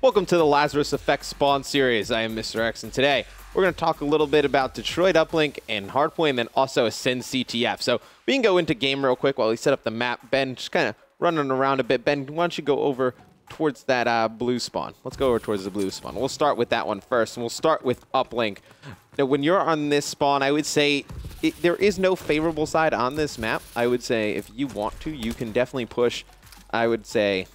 Welcome to the Lazarus Effect Spawn Series. I am Mr. X, and today we're going to talk a little bit about Detroit Uplink and Hardpoint, and then also Ascend CTF. So we can go into game real quick while we set up the map. Ben, just kind of running around a bit. Ben, why don't you go over towards that blue spawn? Let's go over towards the blue spawn. We'll start with that one first, and we'll start with Uplink. Now, when you're on this spawn, I would say there is no favorable side on this map. I would say if you want to, you can definitely push. I would say,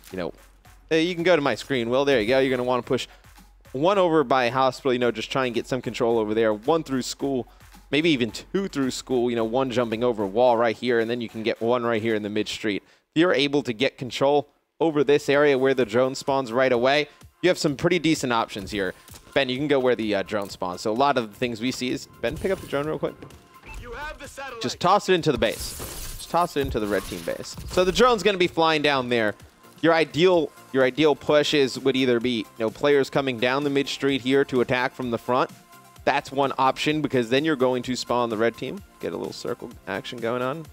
you can go to my screen. Well, there you go. You're going to want to push one over by hospital, just try and get some control over there. One through school, maybe even two through school, one jumping over a wall right here, and then you can get one right here in the mid street. If you're able to get control over this area where the drone spawns right away, you have some pretty decent options here. Ben, you can go where the drone spawns. So a lot of the things we see is, Ben, pick up the drone real quick. You have the satellite. Just toss it into the base. Just toss it into the red team base. So the drone's going to be flying down there. Your ideal push would either be players coming down the mid street here to attack from the front. That's one option, because then you're going to spawn the red team. Get a little circle action going on.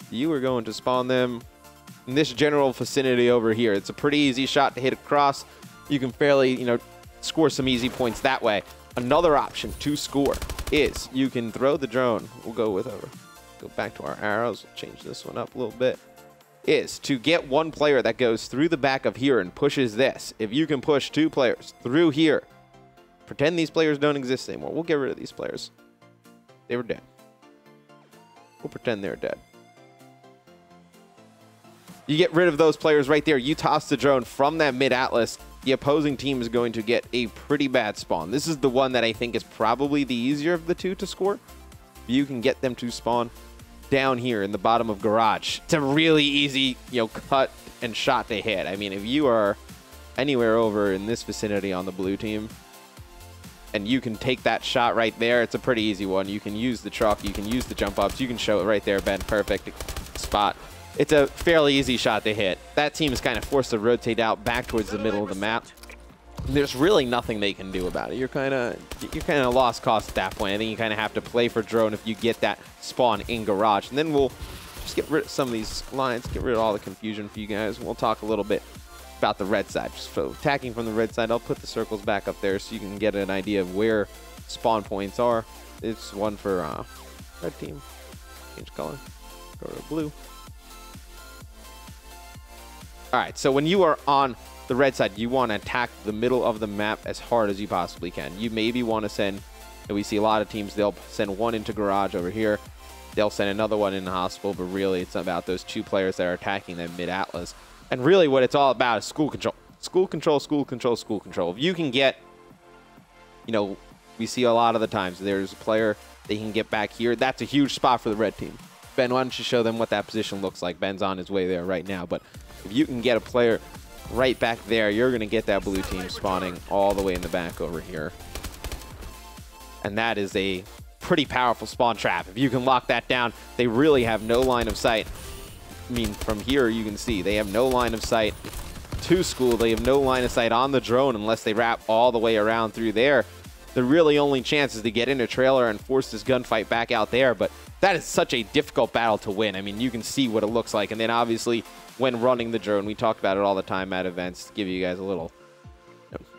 You are going to spawn them in this general vicinity over here. It's a pretty easy shot to hit across. You can fairly score some easy points that way. Another option to score is you can throw the drone. We'll go back to our arrows. We'll change this one up a little bit. Is to get one player that goes through the back of here and pushes this. If you can push two players through here, pretend these players don't exist anymore. We'll get rid of these players. They were dead. We'll pretend they're dead. You get rid of those players right there. You toss the drone from that mid-atlas. The opposing team is going to get a pretty bad spawn. This is the one that I think is probably the easier of the two to score. You can get them to spawn down here in the bottom of garage. It's a really easy, cut and shot to hit. I mean, if you are anywhere over in this vicinity on the blue team and you can take that shot right there, it's a pretty easy one. You can use the truck, you can use the jump ups, you can show it right there, Ben. Perfect spot. It's a fairly easy shot to hit. That team is kind of forced to rotate out back towards the middle of the map. There's really nothing they can do about it. You're kind of lost cause at that point. I think you kind of have to play for drone if you get that spawn in garage. And then we'll just get rid of some of these lines, get rid of all the confusion for you guys. We'll talk a little bit about the red side. Just for attacking from the red side, I'll put the circles back up there so you can get an idea of where spawn points are. It's one for red team. Change color. Go to blue. All right, so when you are on the red side, you want to attack the middle of the map as hard as you possibly can. You maybe want to send, and we see a lot of teams, they'll send one into garage over here. They'll send another one in the hospital, but really it's about those two players that are attacking that mid-atlas. And really what it's all about is school control. School control, school control, school control. If you can get, we see a lot of the times there's a player they can get back here. That's a huge spot for the red team. Ben, why don't you show them what that position looks like? Ben's on his way there right now, but if you can get a player right back there, you're going to get that blue team spawning all the way in the back over here. And that is a pretty powerful spawn trap. If you can lock that down, they really have no line of sight. I mean, from here you can see they have no line of sight to school. They have no line of sight on the drone unless they wrap all the way around through there. The really only chance is to get in a trailer and force this gunfight back out there, but that is such a difficult battle to win. I mean, you can see what it looks like, and then obviously when running the drone, we talk about it all the time at events to give you guys a little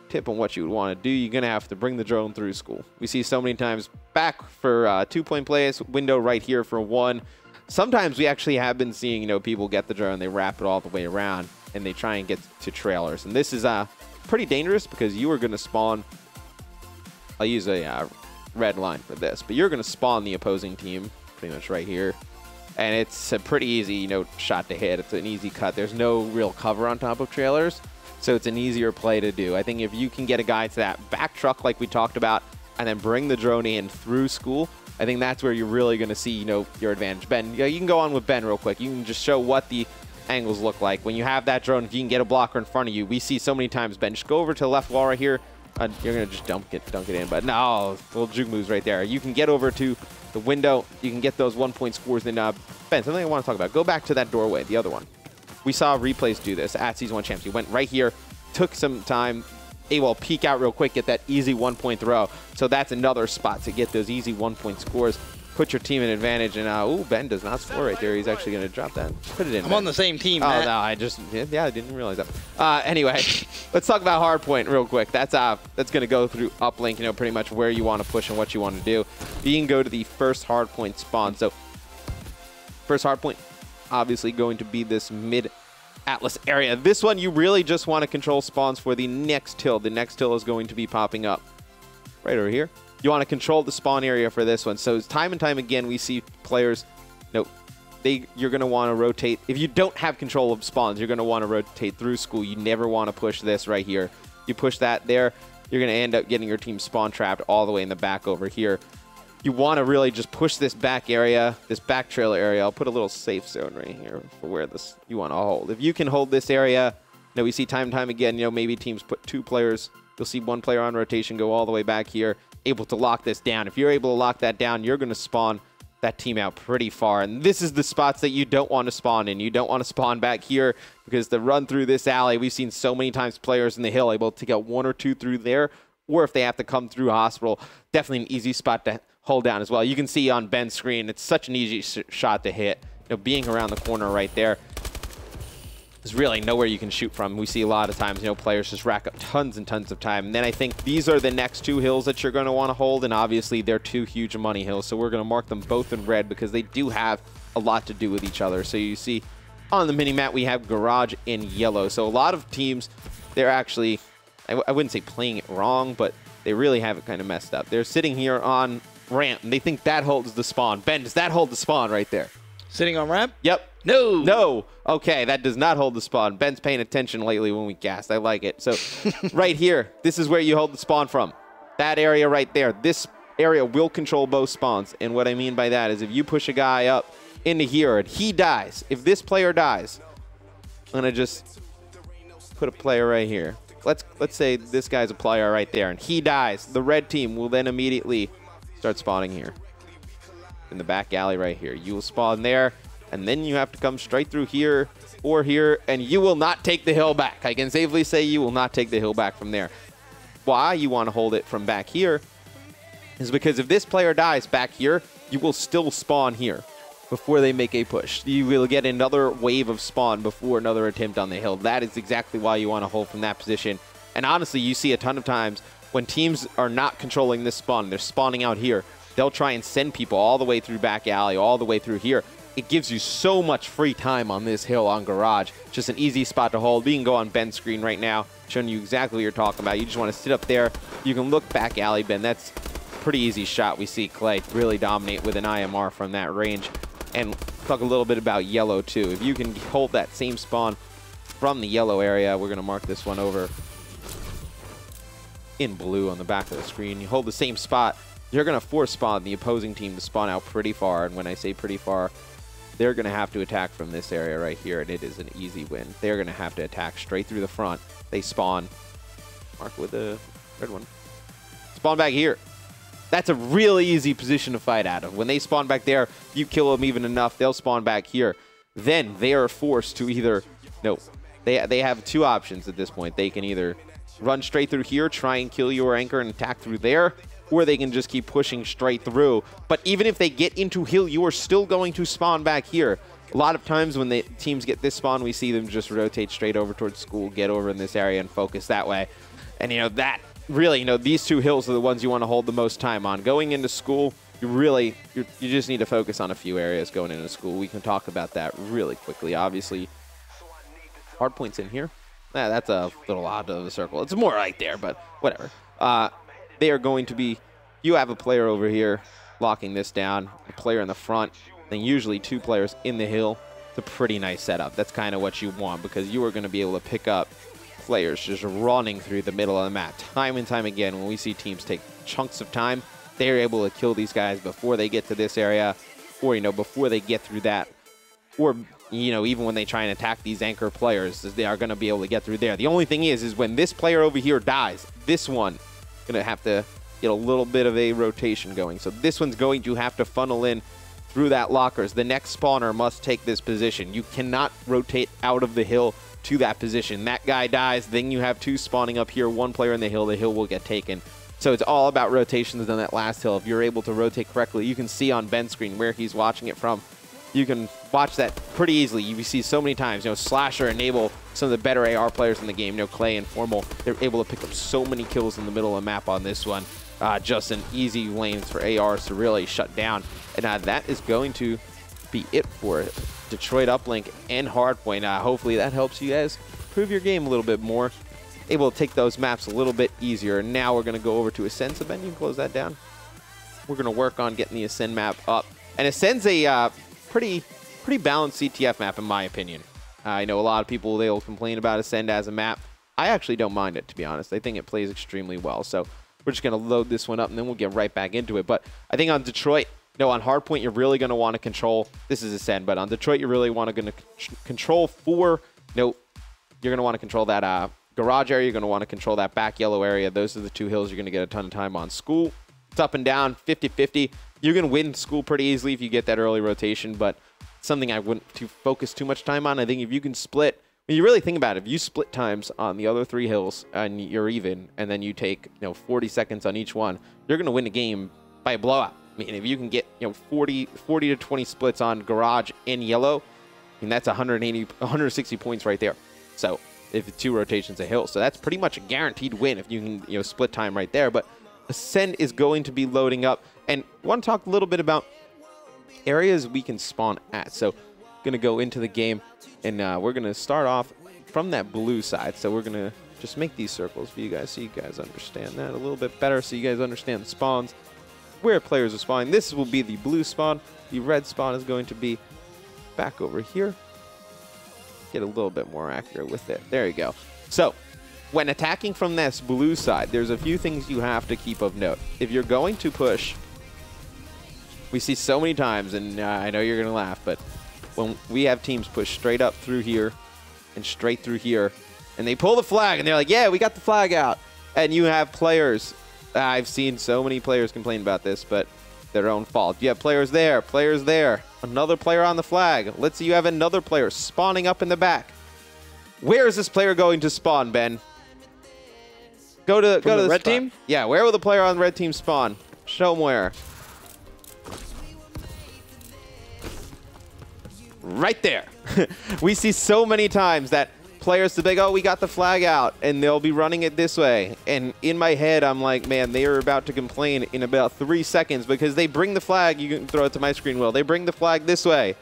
tip on what you would want to do. You're going to have to bring the drone through school. We see so many times back for 2-point plays, window right here for 1. Sometimes we actually have been seeing, people get the drone, they wrap it all the way around, and they try and get to trailers. And this is pretty dangerous because you are going to spawn. I'll use a red line for this, but you're going to spawn the opposing team pretty much right here. And it's a pretty easy, shot to hit. It's an easy cut. There's no real cover on top of trailers, so it's an easier play to do. I think if you can get a guy to that back truck like we talked about and then bring the drone in through school, I think that's where you're really going to see, your advantage. Ben, you can go on with Ben real quick. You can just show what the angles look like. When you have that drone, if you can get a blocker in front of you, we see so many times, Ben, just go over to the left wall right here. You're going to just dunk it in, but no, little juke moves right there. You can get over to the window. You can get those 1-point scores. Then, Ben, something I want to talk about. Go back to that doorway, the other one. We saw replays do this at Season 1 Champs. You went right here, took some time, able to peek out real quick, get that easy 1-point throw. So that's another spot to get those easy 1-point scores. put your team in advantage. And, ooh, Ben does not score right there. He's actually going to drop that. Put it in. I'm on the same team, Oh, Matt. no, I didn't realize that. Anyway, let's talk about Hardpoint real quick. That's going to go through Uplink, you know, pretty much where you want to push and what you want to do. You can go to the first Hardpoint spawn. So, first Hardpoint, obviously going to be this mid-Atlas area. This one, you really just want to control spawns for the next hill. The next hill is going to be popping up right over here. You want to control the spawn area for this one. So time and time again, we see players, you're going to want to rotate. If you don't have control of spawns, you're going to want to rotate through school. You never want to push this right here. You push that there, you're going to end up getting your team spawn trapped all the way in the back over here. You want to really just push this back area, this back trailer area. I'll put a little safe zone right here for where this you want to hold. If you can hold this area, we see time and time again, maybe teams put 2 players. You'll see 1 player on rotation go all the way back here, able to lock this down. If you're able to lock that down, you're going to spawn that team out pretty far. And this is the spots that you don't want to spawn in. You don't want to spawn back here because the run through this alley, we've seen so many times players in the hill able to get 1 or 2 through there, or if they have to come through hospital, definitely an easy spot to hold down as well. You can see on Ben's screen, it's such an easy shot to hit. Being around the corner right there, there's really nowhere you can shoot from. We see a lot of times, players just rack up tons and tons of time. And then I think these are the next 2 hills that you're going to want to hold, and obviously they're 2 huge money hills, so we're going to mark them both in red because they do have a lot to do with each other. So you see on the mini-map, we have Garage in yellow. So a lot of teams, they're actually, I wouldn't say playing it wrong, but they really have it kind of messed up. They're sitting here on ramp, and they think that holds the spawn. Ben, does that hold the spawn right there? Sitting on ramp? Yep. No. No. Okay, that does not hold the spawn. Ben's paying attention lately when we cast. I like it. So right here, this is where you hold the spawn from. That area right there. This area will control both spawns. And what I mean by that is if you push a guy up into here and he dies, if this player dies, I'm going to just put a player right here. Let's say this guy's a player right there and he dies. The red team will then immediately start spawning here in the back alley right here. You will spawn there, and then you have to come straight through here or here, and you will not take the hill back. I can safely say you will not take the hill back from there. Why you want to hold it from back here is because if this player dies back here, you will still spawn here before they make a push. You will get another wave of spawn before another attempt on the hill. That is exactly why you want to hold from that position. And honestly, you see a ton of times when teams are not controlling this spawn, they're spawning out here, they'll try and send people all the way through back alley, all the way through here. It gives you so much free time on this hill on Garage. Just an easy spot to hold. We can go on Ben's screen right now, showing you exactly what you're talking about. You just want to sit up there. You can look back alley, Ben. That's a pretty easy shot. We see Clay really dominate with an IMR from that range. And talk a little bit about yellow, too. If you can hold that same spawn from the yellow area, we're going to mark this one over in blue on the back of the screen. You hold the same spot, you're going to force spawn the opposing team to spawn out pretty far. And when I say pretty far, they're going to have to attack from this area right here, and it is an easy win. They're going to have to attack straight through the front. They spawn. Mark with the red one. Spawn back here. That's a really easy position to fight out of. When they spawn back there, you kill them even enough, they'll spawn back here. Then they are forced to either, they have 2 options at this point. They can either run straight through here, try and kill your anchor and attack through there, or they can just keep pushing straight through. But even if they get into hill, you are still going to spawn back here. A lot of times when the teams get this spawn, we see them just rotate straight over towards school, get over in this area and focus that way. And that really, these 2 hills are the ones you want to hold the most time on. Going into school, you just need to focus on a few areas going into school. We can talk about that really quickly. Obviously, Hardpoint's in here. That's a little odd of a circle. It's more right there, but whatever. They are going to be, you have a player over here locking this down, a player in the front, then usually 2 players in the hill. It's a pretty nice setup. That's kind of what you want because you are going to be able to pick up players just running through the middle of the map. Time and time again, when we see teams take chunks of time, they're able to kill these guys before they get to this area or, before they get through that. Or, even when they try and attack these anchor players, they are going to be able to get through there. The only thing is when this player over here dies, this one going to have to get a little bit of a rotation going. So this one's going to have to funnel in through that lockers. The next spawner must take this position. You cannot rotate out of the hill to that position. That guy dies, then you have 2 spawning up here, 1 player in the hill will get taken. So it's all about rotations on that last hill. If you're able to rotate correctly, you can see on Ben's screen where he's watching it from. You can watch that pretty easily. You see so many times, Slasher enable some of the better AR players in the game. Clay and Formal, they're able to pick up so many kills in the middle of the map on this one. Just an easy lanes for ARs to really shut down. And that is going to be it for it. Detroit Uplink and Hardpoint. Hopefully that helps you guys improve your game a little bit more. Able to take those maps a little bit easier. Now we're going to go over to Ascend. So Ben, you can close that down. We're going to work on getting the Ascend map up. And Ascend's a pretty balanced CTF map in my opinion. I know a lot of people, they'll complain about Ascend as a map. I actually don't mind it, to be honest. I think it plays extremely well. So we're just going to load this one up and then we'll get right back into it. But I think on Detroit, on Hardpoint, you're really going to want to control, this is Ascend, but on Detroit, you're really want to control you're going to want to control that garage area. You're going to want to control that back yellow area. Those are the two hills you're going to get a ton of time on. School, it's up and down, 50-50. You're going to win School pretty easily if you get that early rotation, but something I wouldn't focus too much time on. I think if you can split, when you really think about it, if you split times on the other three hills and you're even, and then you take 40 seconds on each one, you're going to win the game by a blowout. I mean, if you can get 40 to 20 splits on garage and yellow, that's 160 points right there. So if it's 2 rotations a hill, so that's pretty much a guaranteed win if you can split time right there. But Ascend is going to be loading up, and I want to talk a little bit about areas we can spawn at. So going to go into the game, and we're going to start off from that blue side. So we're going to just make these circles for you guys so you guys understand that a little bit better, so you guys understand the spawns, where players are spawning. This will be the blue spawn. The red spawn is going to be back over here. Get a little bit more accurate with it. There you go. So when attacking from this blue side, there's a few things you have to keep of note. If you're going to push, we see so many times, and I know you're going to laugh, but when we have teams push straight up through here and straight through here, and they pull the flag, and they're like, yeah, we got the flag out. And you have players, I've seen so many players complain about this, but their own fault. You have players there, another player on the flag. Let's see, you have another player spawning up in the back. Where is this player going to spawn, Ben? Go to the red team? Yeah, where will the player on the red team spawn? Show them where. Right there. We see so many times that players to big, oh, we got the flag out, and they'll be running it this way. And in my head, I'm like, man, they are about to complain in about 3 seconds because they bring the flag. You can throw it to my screen, Will. They bring the flag this way.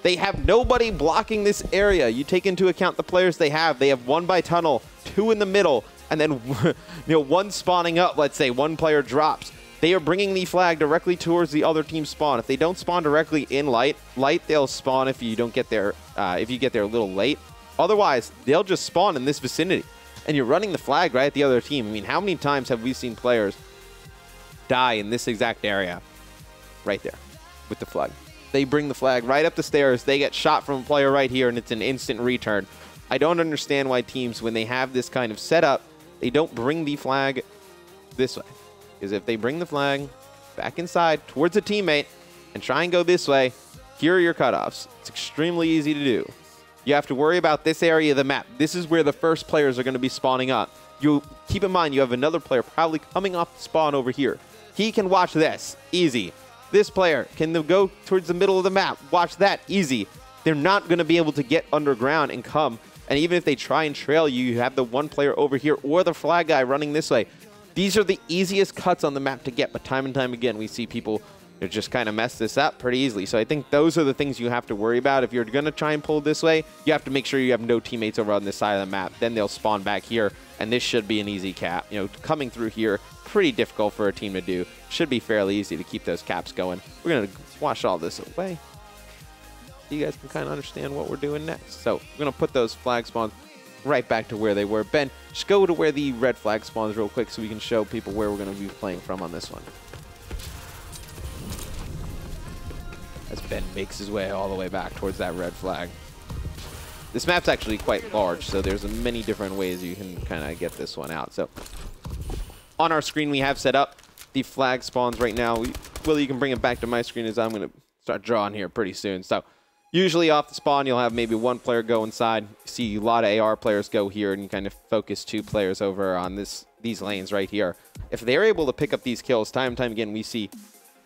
They have nobody blocking this area. You take into account the players they have. They have 1 by tunnel, 2 in the middle, and then 1 spawning up. Let's say 1 player drops. They are bringing the flag directly towards the other team's spawn. If they don't spawn directly in light, they'll spawn if you don't get there. If you get there a little late. Otherwise, they'll just spawn in this vicinity. And you're running the flag right at the other team. I mean, how many times have we seen players die in this exact area? Right there with the flag. They bring the flag right up the stairs. They get shot from a player right here, and it's an instant return. I don't understand why teams, when they have this kind of setup, they don't bring the flag this way. Because if they bring the flag back inside towards a teammate and try and go this way, here are your cutoffs. It's extremely easy to do. You have to worry about this area of the map. This is where the first players are going to be spawning up. You keep in mind you have another player probably coming off the spawn over here. He can watch this. Easy. This player can go towards the middle of the map. Watch that. Easy. They're not going to be able to get underground and come. And even if they try and trail you, you have the 1 player over here or the flag guy running this way. These are the easiest cuts on the map to get, but time and time again, we see people just kind of mess this up pretty easily. So I think those are the things you have to worry about. If you're going to try and pull this way, you have to make sure you have no teammates over on this side of the map. Then they'll spawn back here, and this should be an easy cap. Coming through here, pretty difficult for a team to do. Should be fairly easy to keep those caps going. We're going to wash all this away. You guys can kind of understand what we're doing next. So we're going to put those flag spawns right back to where they were. Ben, just go to where the red flag spawns real quick so we can show people where we're going to be playing from on this one. As Ben makes his way all the way back towards that red flag. This map's actually quite large, so there's many different ways you can kind of get this one out. So on our screen, we have set up the flag spawns right now. Will, you can bring it back to my screen as I'm going to start drawing here pretty soon. So Usually off the spawn, you'll have maybe one player go inside. You see a lot of AR players go here, and you kind of focus 2 players over on these lanes right here. If they're able to pick up these kills, time and time again, we see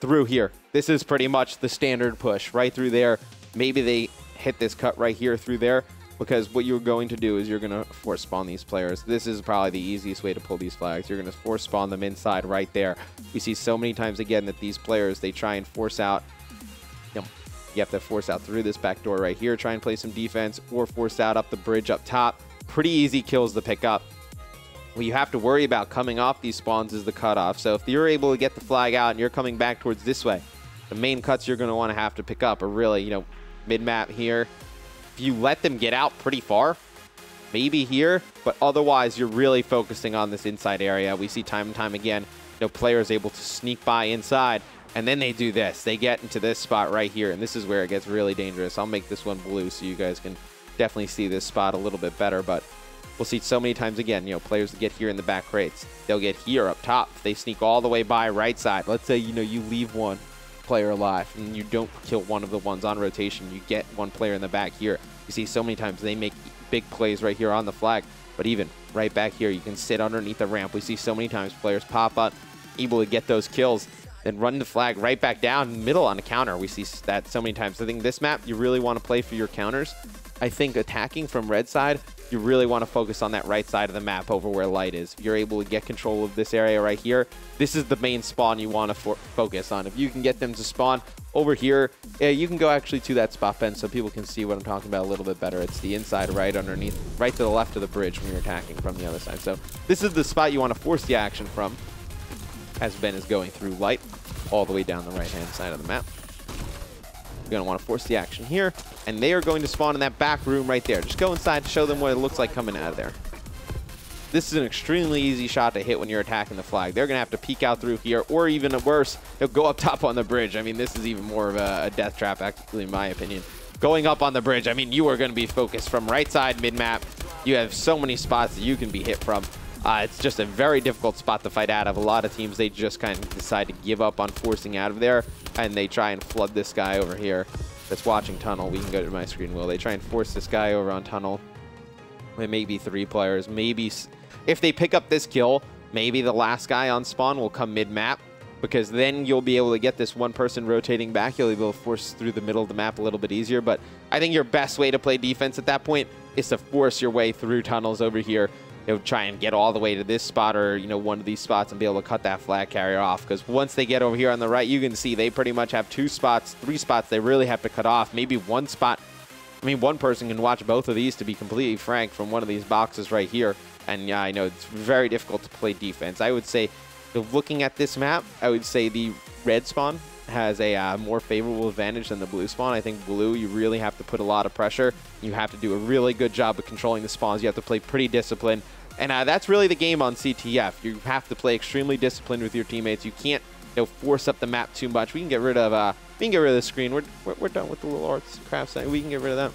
through here. This is pretty much the standard push right through there. Maybe they hit this cut right here through there, because what you're going to do is you're going to force spawn these players. This is probably the easiest way to pull these flags. You're going to force spawn them inside right there. We see so many times again that these players, they try and force out. You have to force out through this back door right here, try and play some defense, or force out up the bridge up top. Pretty easy kills to pick up. What you have to worry about coming off these spawns is the cutoff. So if you're able to get the flag out and you're coming back towards this way, the main cuts you're going to want to have to pick up are really, mid-map here. If you let them get out pretty far, maybe here, but otherwise you're really focusing on this inside area. We see time and time again, players able to sneak by inside, and then they do this. They get into this spot right here, and this is where it gets really dangerous. I'll make this one blue so you guys can definitely see this spot a little bit better, but we'll see so many times again, players that get here in the back crates. They'll get here up top. They sneak all the way by right side. Let's say, you leave one player alive and you don't kill one of the ones on rotation. You get one player in the back here. You see so many times they make big plays right here on the flag, but even right back here, you can sit underneath the ramp. We see so many times players pop up, able to get those kills, then run the flag right back down middle on a counter. We see that so many times. I think this map, you really want to play for your counters. I think attacking from red side, you really want to focus on that right side of the map over where light is. If you're able to get control of this area right here, this is the main spawn you want to focus on. If you can get them to spawn over here, you can go actually to that spot, Ben, so people can see what I'm talking about a little bit better. It's the inside right underneath, right to the left of the bridge when you're attacking from the other side. So this is the spot you want to force the action from, as Ben is going through light all the way down the right-hand side of the map. You're going to want to force the action here, and they are going to spawn in that back room right there. Just go inside to show them what it looks like coming out of there. This is an extremely easy shot to hit when you're attacking the flag. They're going to have to peek out through here, or even worse, they'll go up top on the bridge. I mean, this is even more of a death trap, actually, in my opinion. Going up on the bridge, I mean, you are going to be focused from right side mid-map. You have so many spots that you can be hit from. It's just a very difficult spot to fight out of. A lot of teams, they just kind of decide to give up on forcing out of there, and they try and flood this guy over here that's watching tunnel. We can go to my screen, Will. They try and force this guy over on tunnel. It may be 3 players. Maybe if they pick up this kill, maybe the last guy on spawn will come mid-map, because then you'll be able to get this one person rotating back. You'll be able to force through the middle of the map a little bit easier. But I think your best way to play defense at that point is to force your way through tunnels over here. Try and get all the way to this spot, or one of these spots, and be able to cut that flag carrier off. Because once they get over here on the right, you can see they pretty much have 2 spots, 3 spots they really have to cut off. Maybe 1 spot. I mean, one person can watch both of these, to be completely frank, from one of these boxes right here. And yeah, I know it's very difficult to play defense. I would say, looking at this map, I would say the red spawn has a more favorable advantage than the blue spawn. I think blue, you really have to put a lot of pressure. You have to do a really good job of controlling the spawns. You have to play pretty disciplined. And that's really the game on CTF. You have to play extremely disciplined with your teammates. You can't force up the map too much. We can get rid of the screen. We're done with the little arts and crafts. We can get rid of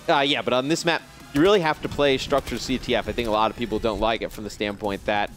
that. Yeah, but on this map, you really have to play structured CTF. I think a lot of people don't like it from the standpoint that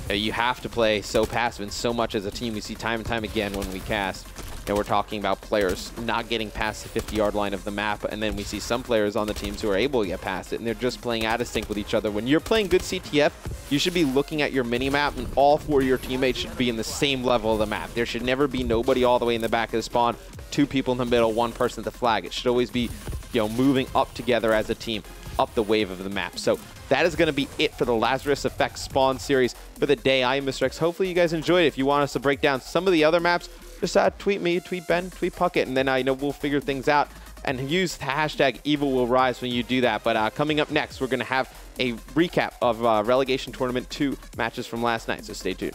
you have to play so passive and so much as a team. We see time and time again when we cast, and we're talking about players not getting past the 50-yard line of the map, and then we see some players on the teams who are able to get past it, and they're just playing out of sync with each other. When you're playing good CTF, you should be looking at your mini-map, and all 4 of your teammates should be in the same level of the map. There should never be nobody all the way in the back of the spawn, 2 people in the middle, 1 person at the flag. It should always be moving up together as a team, up the wave of the map. So that is going to be it for the Lazarus Effect spawn series for the day. I am Mr. X. Hopefully you guys enjoyed it. If you want us to break down some of the other maps, just tweet me, tweet Ben, tweet Puckett, and then I know we'll figure things out. And use the hashtag Evil Will Rise when you do that. But coming up next, we're going to have a recap of Relegation Tournament 2 matches from last night, so stay tuned.